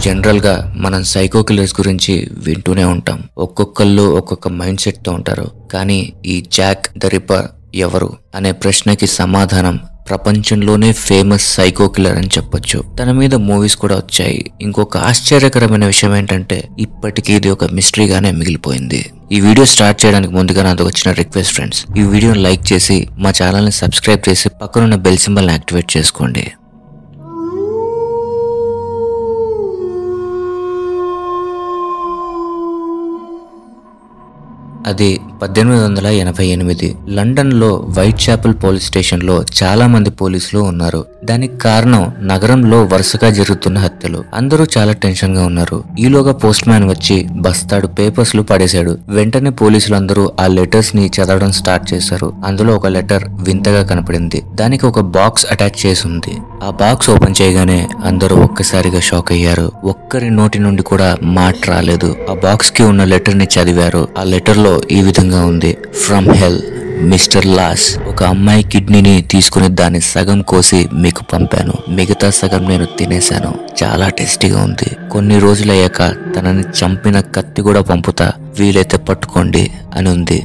General గా మనం psycho killers గురించి వింటూనే ఉంటాం. ఒక్కొక్కళ్ళు ఒక్కొక్క మైండ్ సెట్ తో ఉంటారు. కానీ ఈ జాక్ ద రిప్పర్ ఎవరు అనే ప్రశ్నకి సమాధానం ప్రపంచంలోనే ఫేమస్ సైకో కిల్లర్ అని చెప్పొచ్చు. తన మీద మూవీస్ కూడా వచ్చాయి. ఇంకొక ఆశ్చర్యకరమైన విషయం ఏంటంటే ఇప్పటికీ ఇది ఒక మిస్టరీగానే మిగిలిపోయింది. ఈ వీడియో స్టార్ట్ చేయడానికి ముందుగా నాకు వచ్చిన రిక్వెస్ట్ ఫ్రెండ్స్, ఈ వీడియోని లైక్ చేసి మా ఛానల్ ని సబ్స్క్రైబ్ చేసి పక్కనున్న బెల్ సింబల్ ని యాక్టివేట్ చేసుకోండి. అది 1888 లండన్ లో వైట్ చాపెల్ పోలీస్ స్టేషన్ లో చాలా మంది పోలీసులు ఉన్నారు. దానికి కారణం నగరంలో వరుసగా జరుగుతున్న హత్యలు. అందరూ చాలా టెన్షన్ గా ఉన్నారు. ఈలోగా పోస్ట్ మ్యాన్ వచ్చి బస్తాడు పేపర్స్ లు పడేశాడు. వెంటనే పోలీసులు అందరూ ఆ లెటర్స్ ని చదవడం స్టార్ట్ చేశారు. అందులో ఒక లెటర్ వింతగా కనపడింది. దానికి ఒక బాక్స్ అటాచ్ చేసి ఉంది. ఆ బాక్స్ ఓపెన్ చేయగానే అందరూ ఒక్కసారిగా షాక్ అయ్యారు. ఒక్కరి నోటి నుండి కూడా మాట రాలేదు. ఆ బాక్స్ కి ఉన్న లెటర్ ని చదివారు. ఆ లెటర్ లో ఈ విధంగా ఉంది: ఫ్రమ్ హెల్, మిస్టర్ లాస్. ఒక అమ్మాయి కిడ్నీని తీసుకుని దాన్ని సగం కోసి మీకు పంపాను. మిగతా సగం నేను తినేశాను. చాలా టేస్టీగా ఉంది. కొన్ని రోజులయ్యాక తనని చంపిన కత్తి కూడా పంపుతా, వీలైతే పట్టుకోండి అని ఉంది.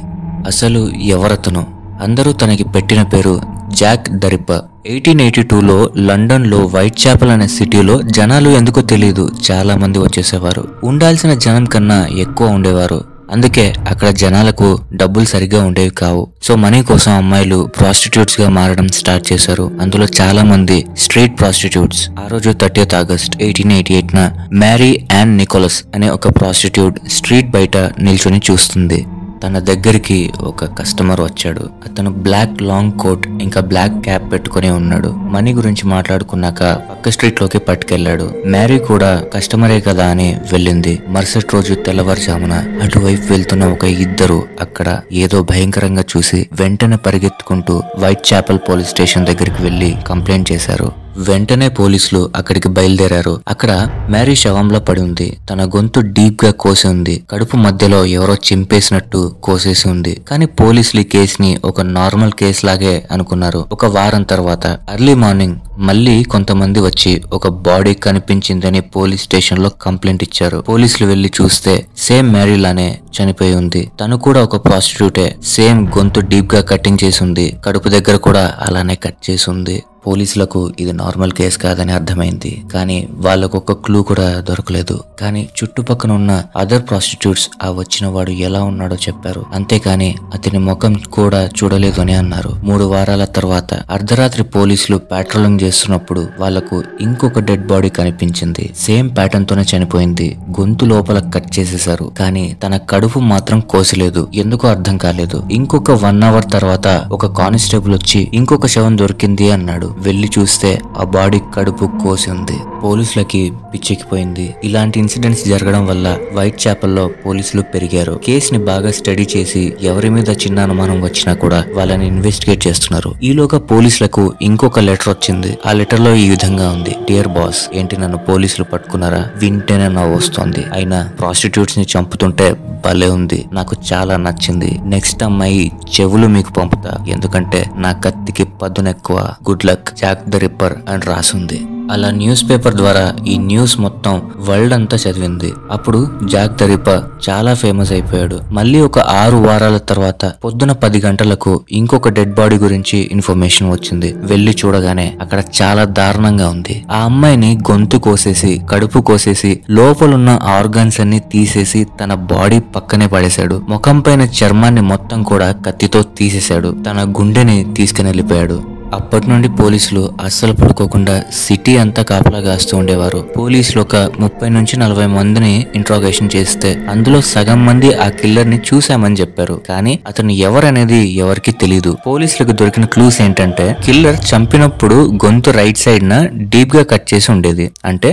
అసలు ఎవరతను? అందరూ తనకి పెట్టిన పేరు జాక్ ద రిప్పర్. 1882లో లండన్ లో వైట్ చాపెల్ అనే సిటీలో జనాలు ఎందుకో తెలియదు చాలా మంది వచ్చేసేవారు. ఉండాల్సిన జనం కన్నా ఎక్కువ ఉండేవారు. అందుకే అక్కడ జనాలకు డబ్బులు సరిగ్గా ఉండేవి కావు. సో మనీ కోసం అమ్మాయిలు ప్రాస్టిట్యూట్స్ గా మారడం స్టార్ట్ చేశారు. అందులో చాలా మంది స్ట్రీట్ ప్రాస్టిట్యూట్స్. ఆ రోజు 30th August 1888న మ్యారీ యాన్ నికోలస్ అనే ఒక ప్రాస్టిట్యూట్ స్ట్రీట్ బయట నిల్చొని చూస్తుంది. తన దగ్గరికి ఒక కస్టమర్ వచ్చాడు. అతను బ్లాక్ లాంగ్ కోట్ ఇంకా బ్లాక్ క్యాప్ పెట్టుకుని ఉన్నాడు. మనీ గురించి మాట్లాడుకున్నాక పక్క స్ట్రీట్ లోకి పట్టుకెళ్లాడు. మ్యారీ కూడా కస్టమరే కదా అని వెళ్ళింది. మరుసటి రోజు తెల్లవారుజామున అటువైపు వెళ్తున్న ఒక ఇద్దరు అక్కడ ఏదో భయంకరంగా చూసి వెంటనే పరిగెత్తుకుంటూ వైట్ చాపెల్ పోలీస్ స్టేషన్ దగ్గరికి వెళ్లి కంప్లైంట్ చేశారు. వెంటనే పోలీసులు అక్కడికి బయలుదేరారు. అక్కడ మ్యారీ శవంలో పడి ఉంది. తన గొంతు డీప్ గా కోసి ఉంది. కడుపు మధ్యలో ఎవరో చింపేసినట్టు కోసేసి ఉంది. కానీ పోలీసులు ఈ కేసుని ఒక నార్మల్ కేసు లాగే అనుకున్నారు. ఒక వారం తర్వాత ఎర్లీ మార్నింగ్ మళ్ళీ కొంతమంది వచ్చి ఒక బాడీ కనిపించిందని పోలీస్ స్టేషన్ లో కంప్లైంట్ ఇచ్చారు. పోలీసులు వెళ్లి చూస్తే సేమ్ మ్యారీ లానే చనిపోయి ఉంది. తను కూడా ఒక ప్రాస్టిట్యూటే. సేమ్ గొంతు డీప్ గా కటింగ్ చేసి ఉంది. కడుపు దగ్గర కూడా అలానే కట్ చేసి ఉంది. పోలీసులకు ఇది నార్మల్ కేసు కాదని అర్థమైంది. కానీ వాళ్ళకు ఒక క్లూ కూడా దొరకలేదు. కానీ చుట్టుపక్కన ఉన్న అదర్ ప్రాస్టిట్యూట్స్ ఆ వచ్చిన వాడు ఎలా ఉన్నాడో చెప్పారు. అంతేకాని అతని ముఖం కూడా చూడలేదు అని అన్నారు. 3 వారాల తర్వాత అర్ధరాత్రి పోలీసులు పాట్రోలింగ్ చేస్తున్నప్పుడు వాళ్లకు ఇంకొక డెడ్ బాడీ కనిపించింది. సేమ్ ప్యాటర్న్ తోనే చనిపోయింది. గొంతు లోపల కట్ చేసేశారు. కానీ తన కడుపు మాత్రం కోసలేదు. ఎందుకో అర్థం కాలేదు. ఇంకొక 1 hour తర్వాత ఒక కానిస్టేబుల్ వచ్చి ఇంకొక శవం దొరికింది అన్నాడు. వెళ్లి చూస్తే ఆ బాడీ కడుపు కోసి ఉంది. పోలీసులకి పిచ్చెక్కిపోయింది. ఇలాంటి ఇన్సిడెంట్స్ జరగడం వల్ల వైట్ చాపెల్లో పోలీసులు పెరిగారు. కేసుని బాగా స్టడీ చేసి ఎవరి మీద చిన్న అనుమానం వచ్చినా కూడా వాళ్ళని ఇన్వెస్టిగేట్ చేస్తున్నారు. ఈలోగా పోలీసులకు ఇంకొక లెటర్ వచ్చింది. ఆ లెటర్ లో ఈ విధంగా ఉంది: డియర్ బాస్, ఏంటి నన్ను పోలీసులు పట్టుకున్నారా? వింటేనే నవ్వు వస్తోంది. అయినా ప్రాస్టిట్యూట్స్ ని చంపుతుంటే భలే ఉంది. నాకు చాలా నచ్చింది. నెక్స్ట్ అమ్మాయి చెవులు మీకు పంపుతా, ఎందుకంటే నా కత్తికి పదునెక్కువ. Good luck, Jack the Ripper అని రాసుంది. అలా న్యూస్ పేపర్ ద్వారా ఈ న్యూస్ మొత్తం వరల్డ్ అంతా చదివింది. అప్పుడు జాక్ ద రిప్పర్ చాలా ఫేమస్ అయిపోయాడు. మళ్ళీ ఒక 6 వారాల తర్వాత పొద్దున 10 గంటలకు ఇంకొక డెడ్ బాడీ గురించి ఇన్ఫర్మేషన్ వచ్చింది. వెళ్లి చూడగానే అక్కడ చాలా దారుణంగా ఉంది. ఆ అమ్మాయిని గొంతు కోసేసి కడుపు కోసేసి లోపలున్న ఆర్గాన్స్ అన్ని తీసేసి తన బాడీ పక్కనే పడేశాడు. ముఖం పైన చర్మాన్ని మొత్తం కూడా కత్తితో తీసేశాడు. తన గుండెని తీసుకుని వెళ్ళిపోయాడు. అప్పటి నుండి పోలీసులు అస్సలు పడుకోకుండా సిటీ అంతా కాపలా కాస్తూ ఉండేవారు. పోలీసులు ఒక 30 నుంచి 40 మందిని ఇంట్రాగేషన్ చేస్తే అందులో సగం మంది ఆ కిల్లర్ ని చూశామని చెప్పారు. కానీ అతను ఎవరనేది ఎవరికి తెలీదు. పోలీసులకు దొరికిన క్లూస్ ఏంటంటే కిల్లర్ చంపినప్పుడు గొంతు రైట్ సైడ్ న డీప్ గా కట్ చేసి ఉండేది. అంటే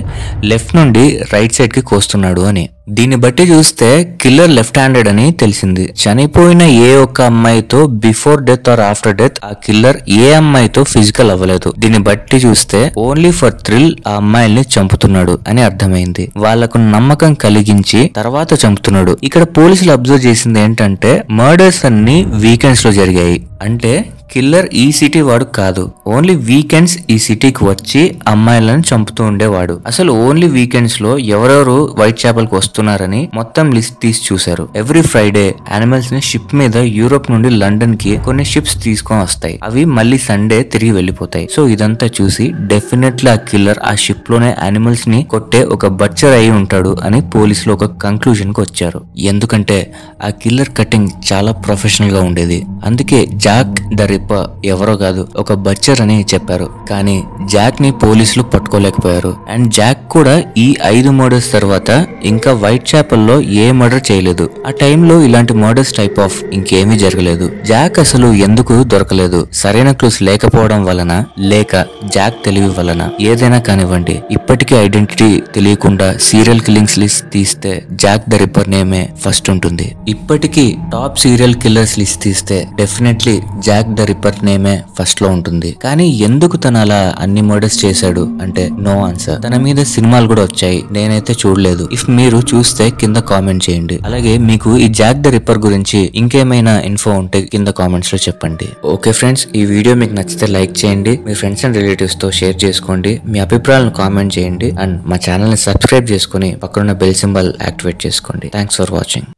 లెఫ్ట్ నుండి రైట్ సైడ్ కి కోస్తున్నాడు అని. దీన్ని బట్టి చూస్తే కిల్లర్ లెఫ్ట్ హ్యాండెడ్ అని తెలిసింది. చనిపోయిన ఏ ఒక్క అమ్మాయితో before death or after death ఆ కిల్లర్ ఏ అమ్మాయితో ఫిజికల్ అవ్వలేదు. దీన్ని బట్టి చూస్తే ఓన్లీ ఫర్ థ్రిల్ ఆ అమ్మాయిల్ని చంపుతున్నాడు అని అర్థమైంది. వాళ్లకు నమ్మకం కలిగించి తర్వాత చంపుతున్నాడు. ఇక్కడ పోలీసులు అబ్జర్వ్ చేసింది ఏంటంటే మర్డర్స్ అన్ని వీకెండ్స్ లో జరిగాయి. అంటే కిల్లర్ ఈ సిటీ వాడు కాదు, ఓన్లీ వీకెండ్స్ ఈ సిటీకి వచ్చి అమ్మాయిలను చంపుతూ ఉండేవాడు. అసలు ఓన్లీ వీకెండ్స్ లో ఎవరెవరు వైట్ చాపెల్ కి వస్తున్నారని మొత్తం లిస్ట్ తీసి చూశారు. ఎవ్రీ ఫ్రైడే యానిమల్స్ ని షిప్ మీద యూరోప్ నుండి లండన్ కి కొన్ని షిప్స్ తీసుకొని వస్తాయి. అవి మళ్ళీ సండే తిరిగి వెళ్లిపోతాయి. సో ఇదంతా చూసి డెఫినెట్లీ ఆ కిల్లర్ ఆ షిప్ లోనే యానిమల్స్ ని కొట్టే ఒక బచ్చర్ అయి ఉంటాడు అని పోలీసులు ఒక కంక్లూజన్ కి వచ్చారు. ఎందుకంటే ఆ కిల్లర్ కటింగ్ చాలా ప్రొఫెషనల్ గా ఉండేది. అందుకే జాక్ ద రిప్పర్ ఎవరో కాదు, ఒక బచ్చర్ అని చెప్పారు. కానీ జాక్ ని పోలీసులు పట్టుకోలేకపోయారు. అండ్ జాక్ కూడా ఈ 5 మర్డర్స్ తర్వాత ఇంకా వైట్ చాపెల్ లో ఏ మర్డర్ చేయలేదు. ఆ టైంలో ఇలాంటి మర్డర్స్ టైప్ ఆఫ్ ఇంకేమీ జరగలేదు. జాక్ అసలు ఎందుకు దొరకలేదు? సరైన క్లూస్ లేకపోవడం వలన, లేక జాక్ తెలివి వలన, ఏదైనా కానివ్వండి. ఇప్పటికీ ఐడెంటిటీ తెలియకుండా సీరియల్ కిల్లింగ్స్ లిస్ట్ తీస్తే జాక్ ద రిప్పర్ నేమే ఫస్ట్ ఉంటుంది. ఇప్పటికీ టాప్ సీరియల్ కిల్లర్స్ లిస్ట్ తీస్తే డెఫినెట్లీ జాక్ ద రిప్పర్ నేమే ఫస్ట్ లో ఉంటుంది. కానీ ఎందుకు తను అలా అన్ని మర్డర్స్ చేశాడు అంటే నో ఆన్సర్. తన మీద సినిమాలు కూడా వచ్చాయి, నేనైతే చూడలేదు. ఇఫ్ మీరు చూస్తే కింద కామెంట్ చేయండి. అలాగే మీకు ఈ జాక్ ద రిప్పర్ గురించి ఇంకేమైనా ఇన్ఫో ఉంటే కింద కామెంట్స్ లో చెప్పండి. ఓకే ఫ్రెండ్స్, ఈ వీడియో మీకు నచ్చితే లైక్ చేయండి, మీ ఫ్రెండ్స్ అండ్ రిలేటివ్స్ తో షేర్ చేసుకోండి, మీ అభిప్రాయాలను కామెంట్ చేయండి, అండ్ మా ఛానల్ ని సబ్స్క్రైబ్ చేసుకుని పక్కన బెల్ సింబల్ యాక్టివేట్ చేసుకోండి. Thanks for watching.